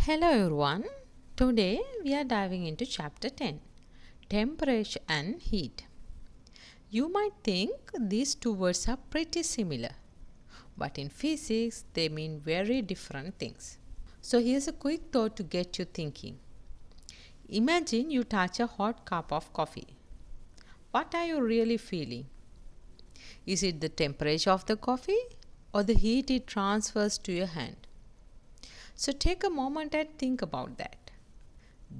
Hello everyone. Today we are diving into chapter 10, Temperature and Heat. You might think these two words are pretty similar, but in physics they mean very different things. So here's a quick thought to get you thinking. Imagine you touch a hot cup of coffee. What are you really feeling? Is it the temperature of the coffee or the heat it transfers to your hand? So take a moment and think about that.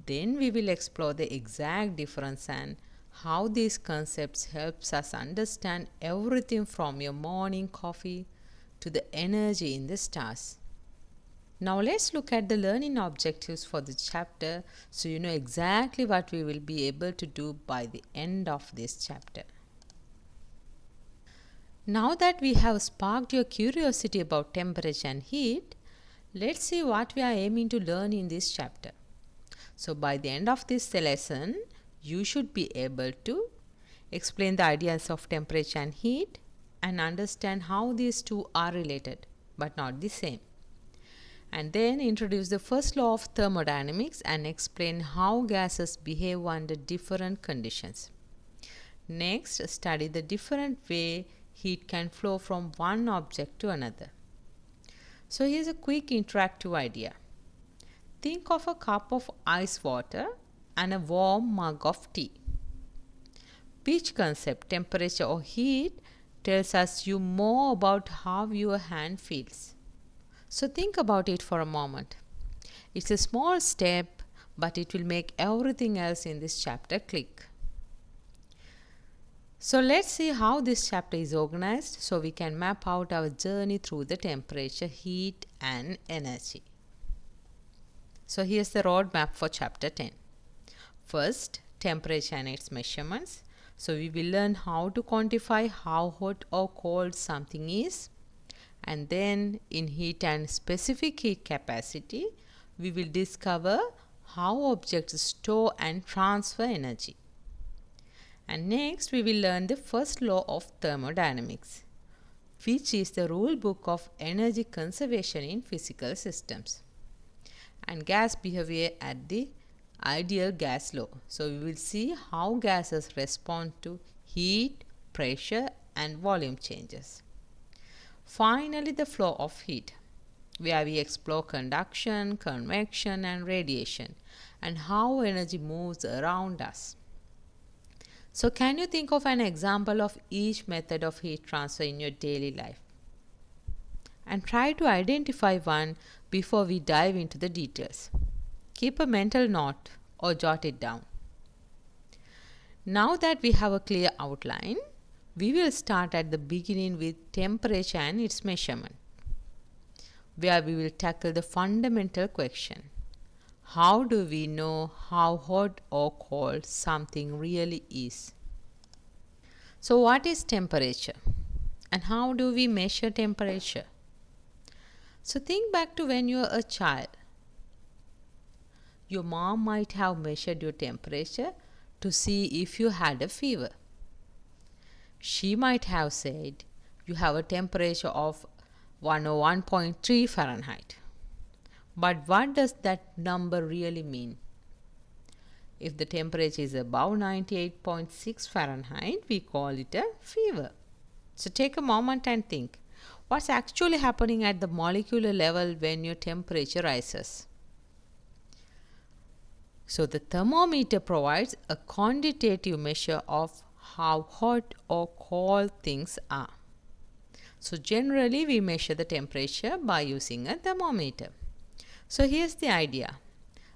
Then we will explore the exact difference and how these concepts helps us understand everything from your morning coffee to the energy in the stars. Now let's look at the learning objectives for the chapter so you know exactly what we will be able to do by the end of this chapter. Now that we have sparked your curiosity about temperature and heat, let's see what we are aiming to learn in this chapter. So by the end of this lesson, you should be able to explain the ideas of temperature and heat and understand how these two are related but not the same. And then introduce the first law of thermodynamics and explain how gases behave under different conditions. Next, study the different way heat can flow from one object to another. So here's a quick interactive idea. Think of a cup of ice water and a warm mug of tea. Which concept, temperature or heat, tells us you more about how your hand feels? So think about it for a moment. It's a small step, but it will make everything else in this chapter click. So let's see how this chapter is organized so we can map out our journey through the temperature, heat and energy. So here's the roadmap for chapter 10. First, temperature and its measurements. So we will learn how to quantify how hot or cold something is. And then in heat and specific heat capacity, we will discover how objects store and transfer energy. And next we will learn the first law of thermodynamics, which is the rule book of energy conservation in physical systems, and gas behavior at the ideal gas law. So we will see how gases respond to heat, pressure and volume changes. Finally, the flow of heat, where we explore conduction, convection and radiation and how energy moves around us. So can you think of an example of each method of heat transfer in your daily life? And try to identify one before we dive into the details. Keep a mental note or jot it down. Now that we have a clear outline, we will start at the beginning with temperature and its measurement, where we will tackle the fundamental question. How do we know how hot or cold something really is? So what is temperature? And how do we measure temperature? So think back to when you were a child. Your mom might have measured your temperature to see if you had a fever. She might have said you have a temperature of 101.3 Fahrenheit. But what does that number really mean? If the temperature is above 98.6 Fahrenheit, we call it a fever. So take a moment and think, what's actually happening at the molecular level when your temperature rises? So the thermometer provides a quantitative measure of how hot or cold things are. So generally we measure the temperature by using a thermometer. So here's the idea.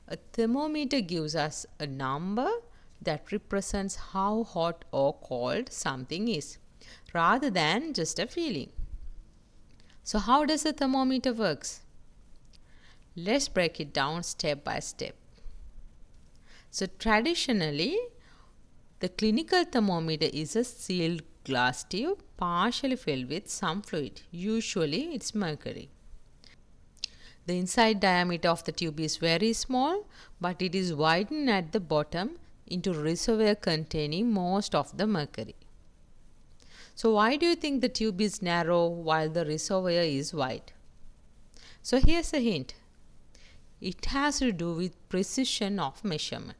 A thermometer gives us a number that represents how hot or cold something is, rather than just a feeling. So how does a thermometer works? Let's break it down step by step. So traditionally, the clinical thermometer is a sealed glass tube partially filled with some fluid. Usually it's mercury. The inside diameter of the tube is very small, but it is widened at the bottom into a reservoir containing most of the mercury. So why do you think the tube is narrow while the reservoir is wide? So here's a hint. it has to do with precision of measurement.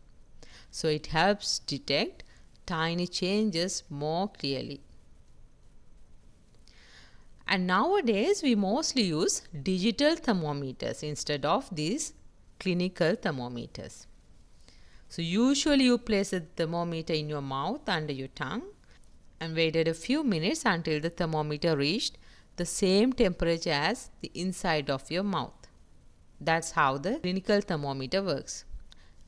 So it helps detect tiny changes more clearly. And nowadays we mostly use digital thermometers instead of these clinical thermometers. So usually you place a thermometer in your mouth under your tongue and waited a few minutes until the thermometer reached the same temperature as the inside of your mouth. That's how the clinical thermometer works.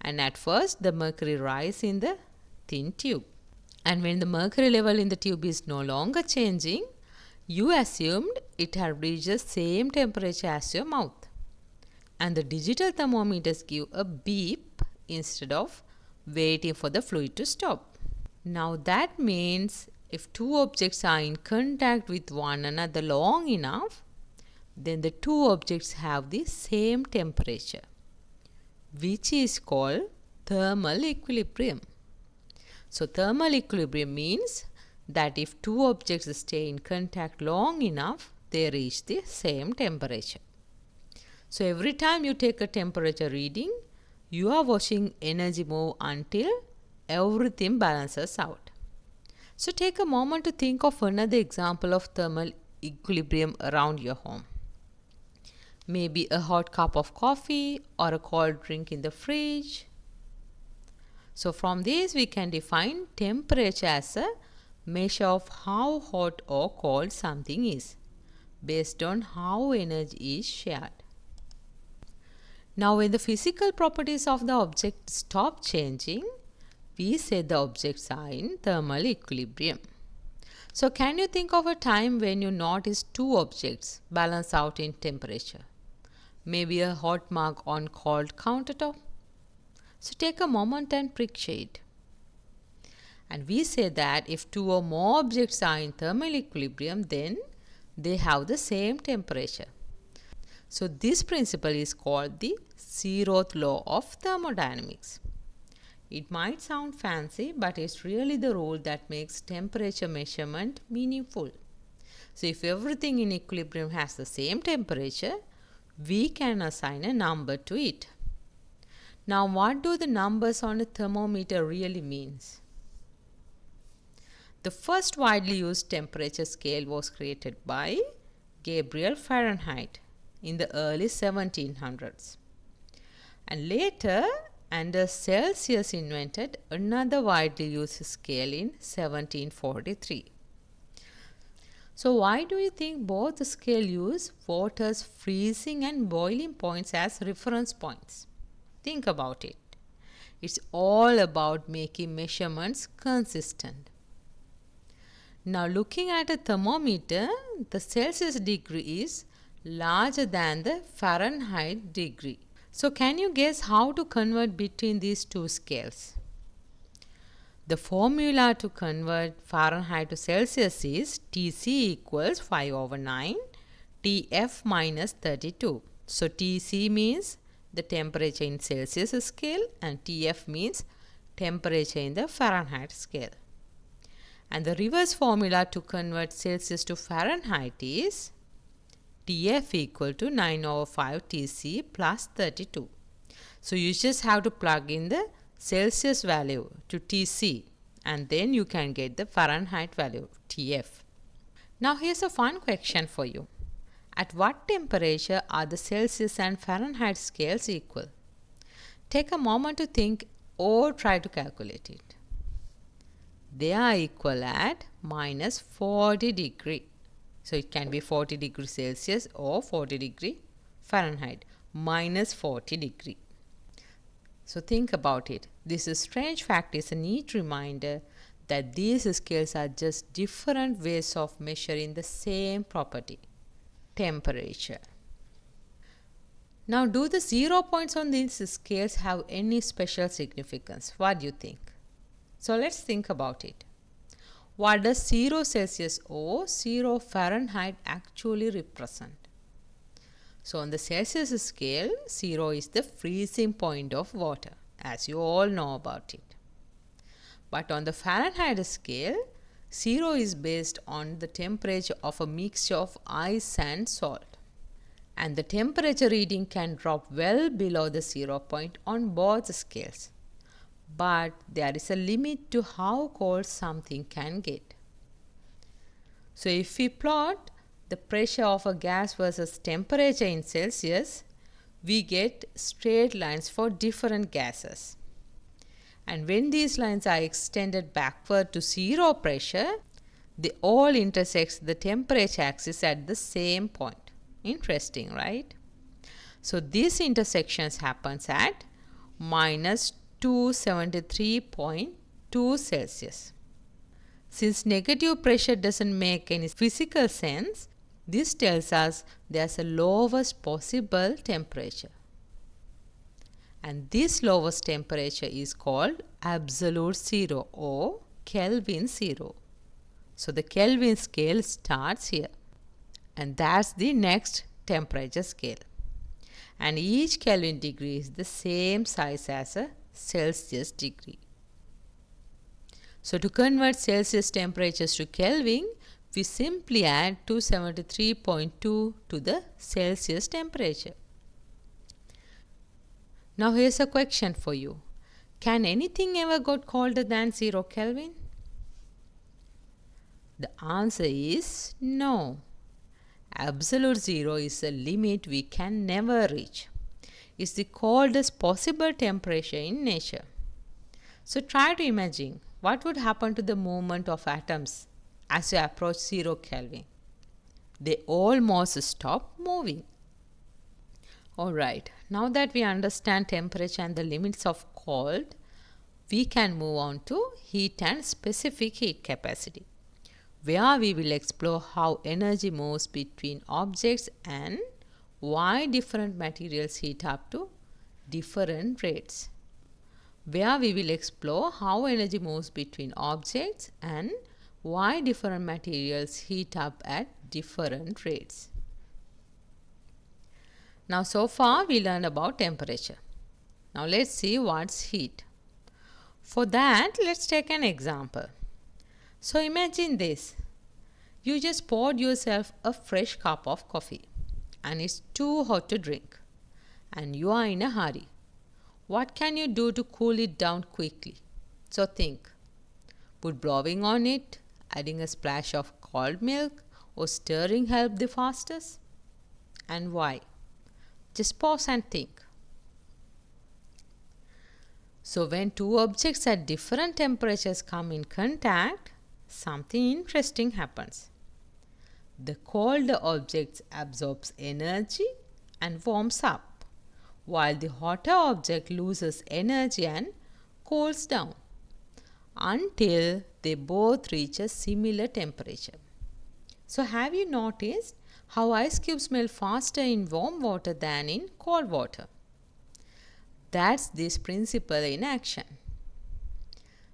And at first the mercury rises in the thin tube. And when the mercury level in the tube is no longer changing, you assumed it had reached the same temperature as your mouth. And the digital thermometers give a beep instead of waiting for the fluid to stop. Now that means if two objects are in contact with one another long enough, then the two objects have the same temperature, which is called thermal equilibrium. So thermal equilibrium means that if two objects stay in contact long enough, they reach the same temperature. So every time you take a temperature reading, you are watching energy move until everything balances out. So take a moment to think of another example of thermal equilibrium around your home. Maybe a hot cup of coffee or a cold drink in the fridge. So from this we can define temperature as a measure of how hot or cold something is based on how energy is shared. Now when the physical properties of the object stop changing, we say the objects are in thermal equilibrium. So can you think of a time when you notice two objects balance out in temperature? Maybe a hot mug on cold countertop. So take a moment and picture it. And we say that if two or more objects are in thermal equilibrium, then they have the same temperature. So this principle is called the zeroth law of thermodynamics. It might sound fancy, but it's really the rule that makes temperature measurement meaningful. So if everything in equilibrium has the same temperature, we can assign a number to it. Now what do the numbers on a thermometer really means? The first widely used temperature scale was created by Gabriel Fahrenheit in the early 1700s. And later, Anders Celsius invented another widely used scale in 1743. So why do you think both scales use water's freezing and boiling points as reference points? Think about it. It's all about making measurements consistent. Now looking at a thermometer, the Celsius degree is larger than the Fahrenheit degree. So can you guess how to convert between these two scales? The formula to convert Fahrenheit to Celsius is Tc equals 5/9 Tf minus 32. So Tc means the temperature in Celsius scale and Tf means temperature in the Fahrenheit scale. And the reverse formula to convert Celsius to Fahrenheit is Tf equal to 9/5 Tc plus 32. So you just have to plug in the Celsius value to Tc and then you can get the Fahrenheit value Tf. Now here's a fun question for you. At what temperature are the Celsius and Fahrenheit scales equal? Take a moment to think or try to calculate it. They are equal at minus 40 degree. So it can be 40 degrees Celsius or 40 degree Fahrenheit, minus 40 degree. So think about it. This strange fact is a neat reminder that these scales are just different ways of measuring the same property, temperature. Now do the 0 points on these scales have any special significance? What do you think? So let's think about it. What does 0 Celsius or 0 Fahrenheit actually represent? So on the Celsius scale, 0 is the freezing point of water, as you all know about it. But on the Fahrenheit scale, 0 is based on the temperature of a mixture of ice and salt. and the temperature reading can drop well below the 0 point on both scales. But there is a limit to how cold something can get. So if we plot the pressure of a gas versus temperature in Celsius, we get straight lines for different gases. And when these lines are extended backward to 0 pressure, they all intersect the temperature axis at the same point. Interesting, right? So this intersections happens at minus 273.2 Celsius. Since negative pressure doesn't make any physical sense, this tells us there's a lowest possible temperature. And this lowest temperature is called absolute zero or Kelvin zero. So the Kelvin scale starts here. And that's the next temperature scale. And each Kelvin degree is the same size as a Celsius degree. So to convert Celsius temperatures to Kelvin, we simply add 273.2 to the Celsius temperature. Now here's a question for you. Can anything ever get colder than 0 Kelvin? The answer is no. Absolute zero is a limit we can never reach. It's the coldest possible temperature in nature. So try to imagine what would happen to the movement of atoms as you approach 0 Kelvin. They almost stop moving. Alright, now that we understand temperature and the limits of cold, we can move on to heat and specific heat capacity, where we will explore how energy moves between objects and why different materials heat up to different rates. Where we will explore how energy moves between objects and why different materials heat up at different rates. Now so far we learned about temperature. Now let's see what's heat. For that, let's take an example. So imagine this. You just poured yourself a fresh cup of coffee and it's too hot to drink and you are in a hurry. What can you do to cool it down quickly? So think. Would blowing on it, adding a splash of cold milk or stirring help the fastest? And why? Just pause and think. So when two objects at different temperatures come in contact, something interesting happens. The colder object absorbs energy and warms up, while the hotter object loses energy and cools down until they both reach a similar temperature. So have you noticed how ice cubes melt faster in warm water than in cold water? That's this principle in action.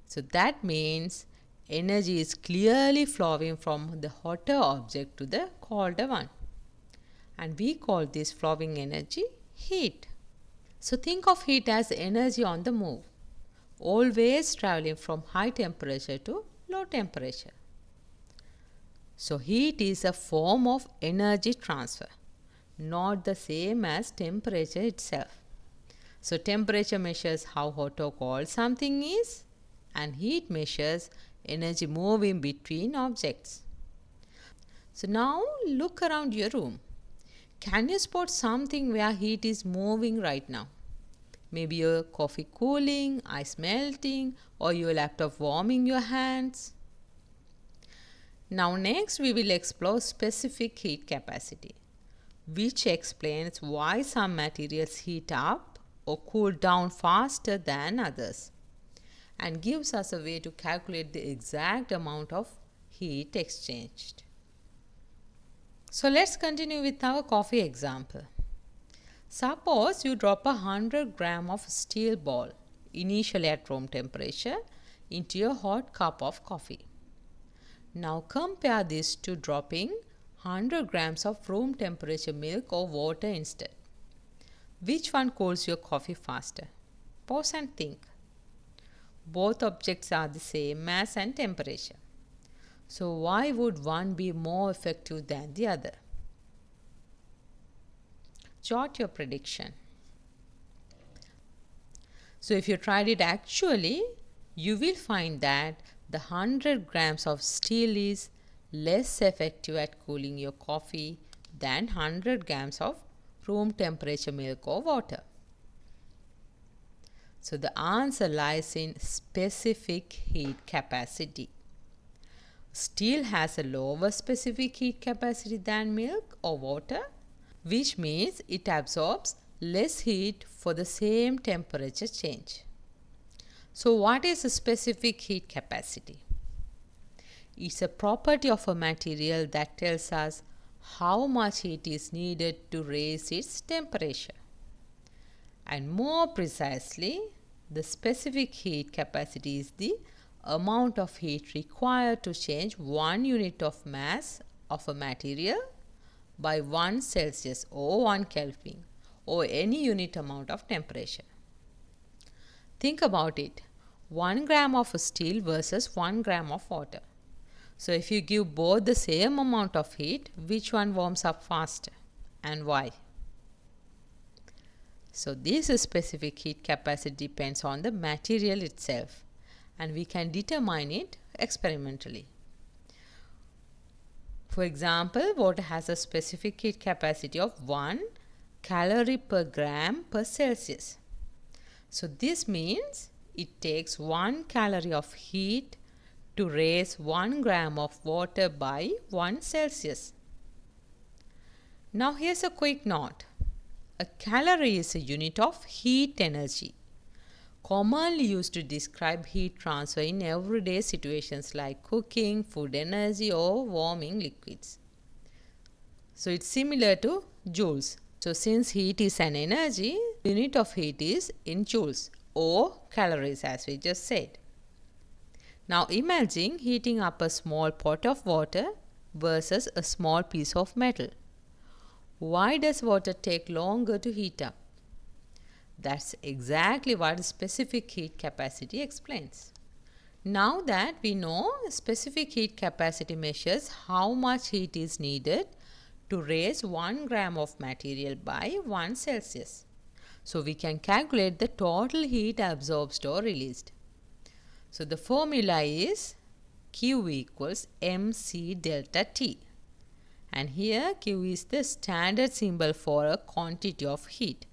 So that means energy is clearly flowing from the hotter object to the colder one. And we call this flowing energy heat. So think of heat as energy on the move, always traveling from high temperature to low temperature. So heat is a form of energy transfer, not the same as temperature itself. So temperature measures how hot or cold something is, and heat measures energy moving between objects. So now look around your room. Can you spot something where heat is moving right now? Maybe your coffee cooling, ice melting, or your laptop warming your hands. Now next we will explore specific heat capacity, which explains why some materials heat up or cool down faster than others, and gives us a way to calculate the exact amount of heat exchanged. So let's continue with our coffee example. Suppose you drop 100 grams of steel ball, initially at room temperature, into a hot cup of coffee. Now compare this to dropping 100 grams of room temperature milk or water instead. Which one cools your coffee faster? Pause and think. Both objects are the same mass and temperature. So why would one be more effective than the other? Jot your prediction. So if you tried it actually, you will find that the 100 grams of steel is less effective at cooling your coffee than 100 grams of room temperature milk or water. So the answer lies in specific heat capacity. Steel has a lower specific heat capacity than milk or water, which means it absorbs less heat for the same temperature change. So what is a specific heat capacity? It's a property of a material that tells us how much heat is needed to raise its temperature. And more precisely, the specific heat capacity is the amount of heat required to change 1 unit of mass of a material by 1 Celsius or 1 Kelvin or any unit amount of temperature. Think about it. 1 gram of steel versus 1 gram of water. So if you give both the same amount of heat, which one warms up faster and why? So this specific heat capacity depends on the material itself, and we can determine it experimentally. For example, water has a specific heat capacity of 1 calorie per gram per Celsius. So this means it takes 1 calorie of heat to raise 1 gram of water by 1 Celsius. Now here's a quick note. A calorie is a unit of heat energy, commonly used to describe heat transfer in everyday situations like cooking, food energy or warming liquids. So it's similar to joules. So since heat is an energy, unit of heat is in joules or calories as we just said. Now imagine heating up a small pot of water versus a small piece of metal. Why does water take longer to heat up? That's exactly what specific heat capacity explains. Now that we know specific heat capacity measures how much heat is needed to raise 1 gram of material by 1 Celsius. So we can calculate the total heat absorbed or released. So the formula is Q equals mc delta T. And here Q is the standard symbol for a quantity of heat.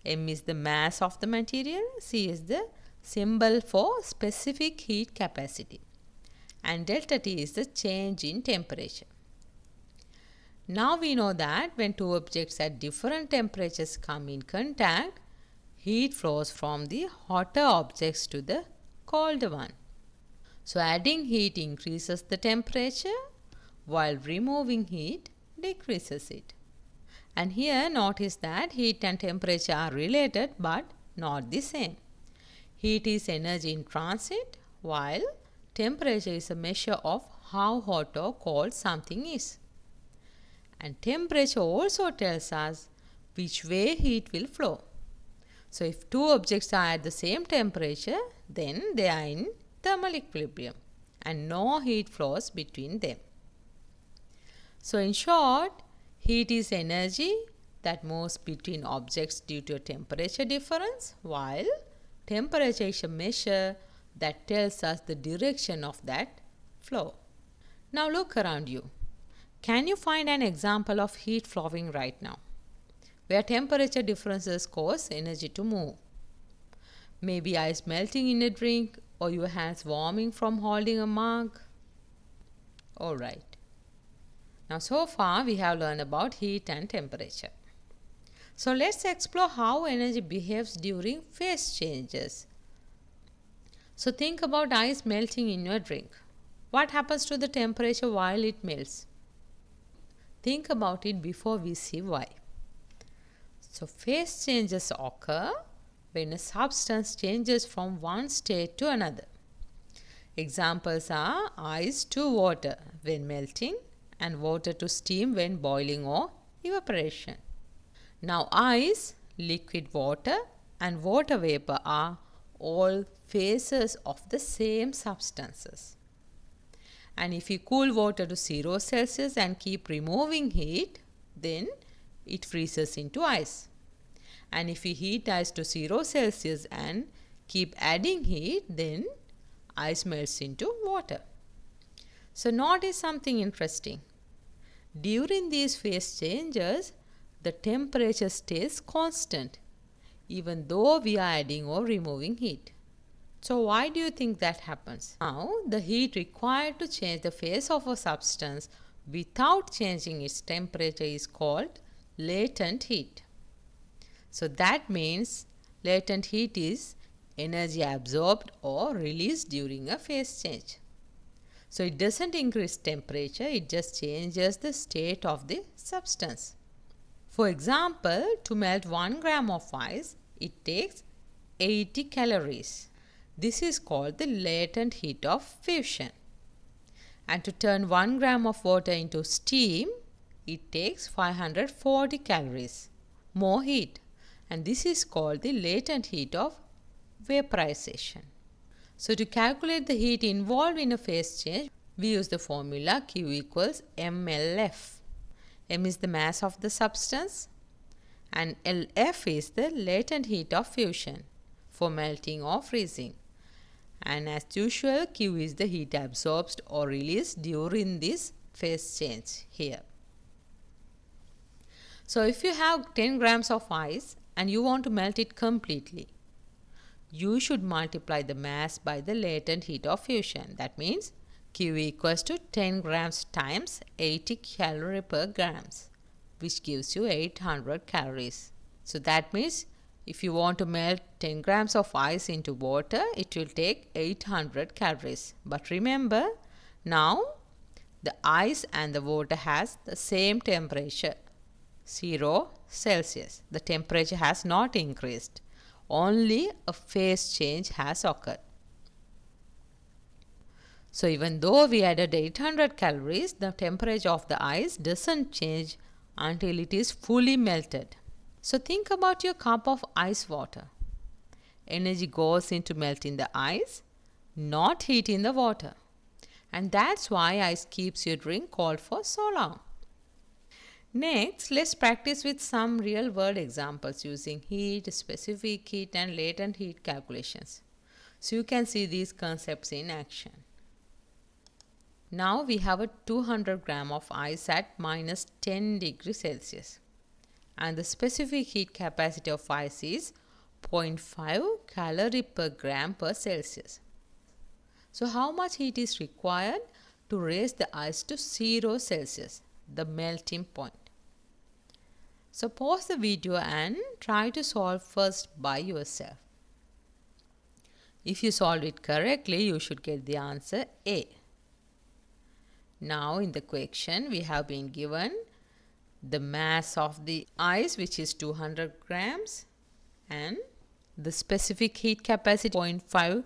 M is the mass of the material, C is the symbol for specific heat capacity, and delta T is the change in temperature. Now we know that when two objects at different temperatures come in contact, heat flows from the hotter objects to the colder one. So adding heat increases the temperature, while removing heat decreases it. And here notice that heat and temperature are related but not the same. Heat is energy in transit, while temperature is a measure of how hot or cold something is. And temperature also tells us which way heat will flow. So if two objects are at the same temperature, then they are in thermal equilibrium and no heat flows between them. So in short, heat is energy that moves between objects due to a temperature difference, while temperature is a measure that tells us the direction of that flow. Now look around you. Can you find an example of heat flowing right now, where temperature differences cause energy to move? Maybe ice melting in a drink or your hands warming from holding a mug. Alright. Now so far we have learned about heat and temperature. So let's explore how energy behaves during phase changes. So think about ice melting in your drink. What happens to the temperature while it melts? Think about it before we see why. So phase changes occur when a substance changes from one state to another. Examples are ice to water when melting and water to steam when boiling or evaporation. Now ice, liquid water and water vapor are all phases of the same substances. And if you cool water to 0 Celsius and keep removing heat, then it freezes into ice. And if we heat ice to 0 Celsius and keep adding heat, then ice melts into water. So notice something interesting. During these phase changes, the temperature stays constant, even though we are adding or removing heat. So why do you think that happens? Now, the heat required to change the phase of a substance without changing its temperature is called latent heat. So that means latent heat is energy absorbed or released during a phase change. So it doesn't increase temperature, it just changes the state of the substance. For example, to melt 1 gram of ice, it takes 80 calories. This is called the latent heat of fusion. And to turn 1 gram of water into steam, it takes 540 calories more heat. And this is called the latent heat of vaporization. So to calculate the heat involved in a phase change, we use the formula Q equals mLF. M is the mass of the substance and LF is the latent heat of fusion for melting or freezing. And as usual, Q is the heat absorbed or released during this phase change here. So if you have 10 grams of ice and you want to melt it completely, you should multiply the mass by the latent heat of fusion. That means Q equals to 10 grams times 80 calorie per grams, which gives you 800 calories. So that means if you want to melt 10 grams of ice into water, it will take 800 calories. But remember, now the ice and the water has the same temperature, 0 Celsius. The temperature has not increased. Only a phase change has occurred. So even though we added 800 calories, the temperature of the ice doesn't change until it is fully melted. So think about your cup of ice water. Energy goes into melting the ice, not heat in the water. And that's why ice keeps your drink cold for so long. Next, let's practice with some real world examples using heat, specific heat and latent heat calculations. So you can see these concepts in action. Now we have a 200 gram of ice at minus 10 degrees Celsius. And the specific heat capacity of ice is 0.5 calorie per gram per Celsius. So how much heat is required to raise the ice to 0 Celsius, the melting point? So pause the video and try to solve first by yourself. If you solve it correctly, you should get the answer A. Now in the question, we have been given the mass of the ice, which is 200 grams, and the specific heat capacity 0.5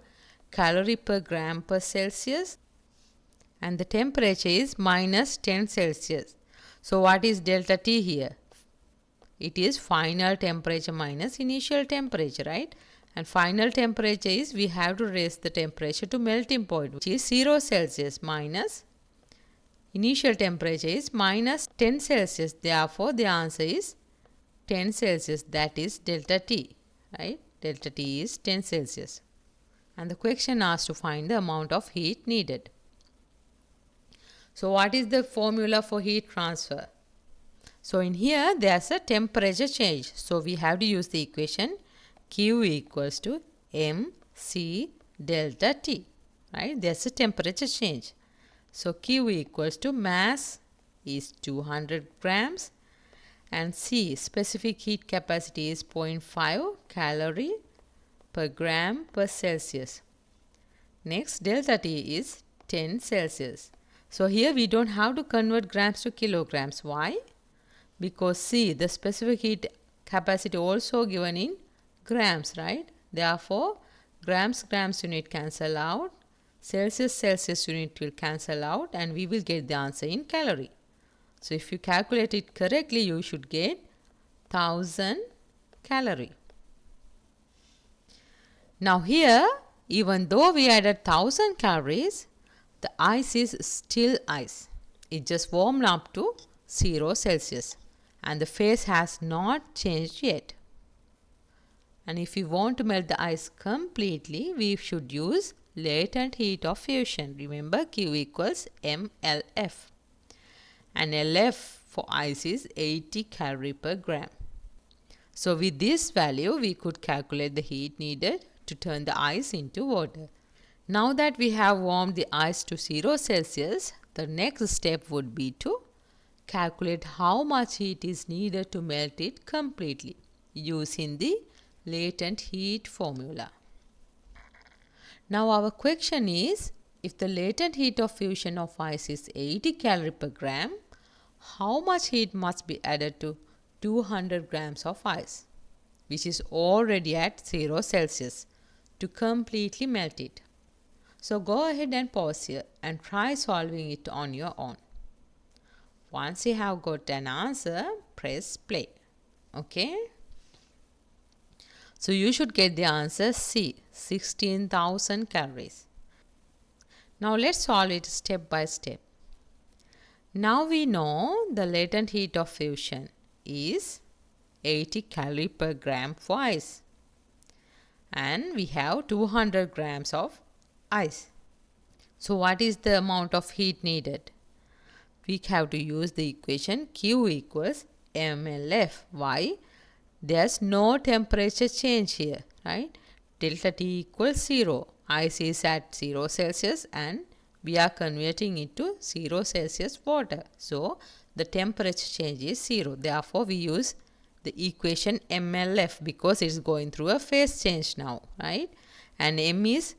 calorie per gram per Celsius, and the temperature is minus 10 Celsius. So what is delta T here? It is final temperature minus initial temperature, right? And final temperature is we have to raise the temperature to melting point, which is 0 Celsius minus initial temperature is minus 10 Celsius. Therefore, the answer is 10 Celsius. That is delta T, right? Delta T is 10 Celsius. And the question asks to find the amount of heat needed. So what is the formula for heat transfer? So in here, there's a temperature change. So we have to use the equation Q equals to mc delta T, right? There's a temperature change. So Q equals to mass is 200 grams and C specific heat capacity is 0.5 calorie per gram per Celsius. Next delta T is 10 Celsius. So here we don't have to convert grams to kilograms. Why? Because C, the specific heat capacity also given in grams, right? Therefore, grams unit cancel out. Celsius unit will cancel out and we will get the answer in calorie. So if you calculate it correctly, you should get 1000 calorie. Now here, even though we added 1000 calories, the ice is still ice. It just warmed up to 0 Celsius. and the phase has not changed yet. And if we want to melt the ice completely, we should use latent heat of fusion. Remember, Q equals mLF. And LF for ice is 80 calorie per gram. So with this value, we could calculate the heat needed to turn the ice into water. Now that we have warmed the ice to 0 Celsius, the next step would be to calculate how much heat is needed to melt it completely using the latent heat formula. Now our question is, if the latent heat of fusion of ice is 80 calorie per gram, how much heat must be added to 200 grams of ice, which is already at 0 Celsius, to completely melt it? So go ahead and pause here and try solving it on your own. Once you have got an answer, press play. Okay? So you should get the answer C, 16,000 calories. Now let's solve it step by step. Now we know the latent heat of fusion is 80 calorie per gram for ice. And we have 200 grams of ice. So what is the amount of heat needed? We have to use the equation Q equals mLF. Why? There's no temperature change here, right? Delta T equals 0. Ice is at 0 Celsius and we are converting it to 0 Celsius water. So the temperature change is 0. Therefore, we use the equation mLF because it's going through a phase change now, right? And M is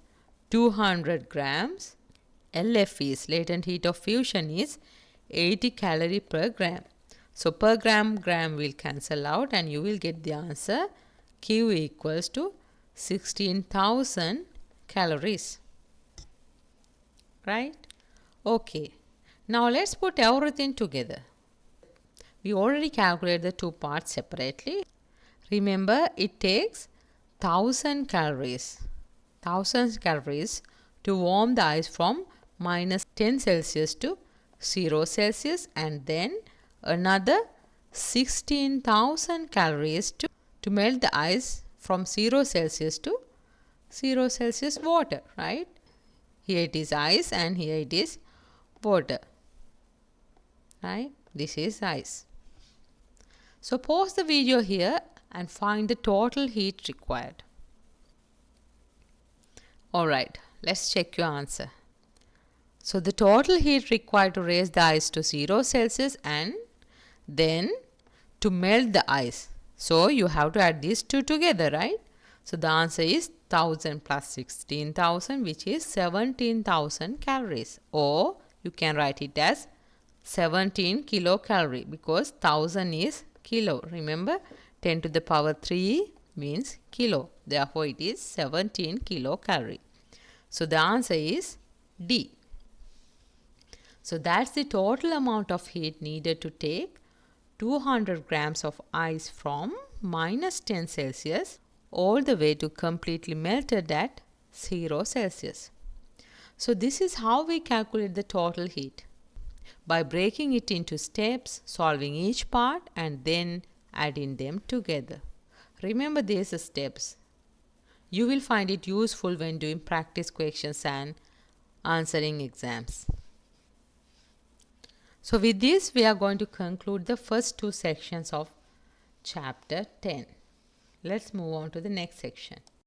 200 grams. LF is latent heat of fusion is 80 calorie per gram. So per gram will cancel out and you will get the answer Q equals to 16,000 calories. Right? Okay. Now let's put everything together. We already calculated the two parts separately. Remember, it takes 1000 calories to warm the ice from minus 10 Celsius to 0 Celsius, and then another 16,000 calories to melt the ice from 0 Celsius to 0 Celsius water, right? Here it is ice and here it is water, right? This is ice. So pause the video here and find the total heat required. Alright, let's check your answer. So the total heat required to raise the ice to 0 Celsius and then to melt the ice. So you have to add these two together, right? So the answer is 1000 plus 16,000, which is 17,000 calories. Or you can write it as 17 kilocalorie because 1000 is kilo. Remember, 10 to the power 3 means kilo. Therefore, it is 17 kilocalorie. So the answer is D. So that's the total amount of heat needed to take 200 grams of ice from minus 10 Celsius all the way to completely melted at 0 Celsius. So this is how we calculate the total heat. By breaking it into steps, solving each part and then adding them together. Remember these steps. You will find it useful when doing practice questions and answering exams. So with this, we are going to conclude the first two sections of chapter 10. Let's move on to the next section.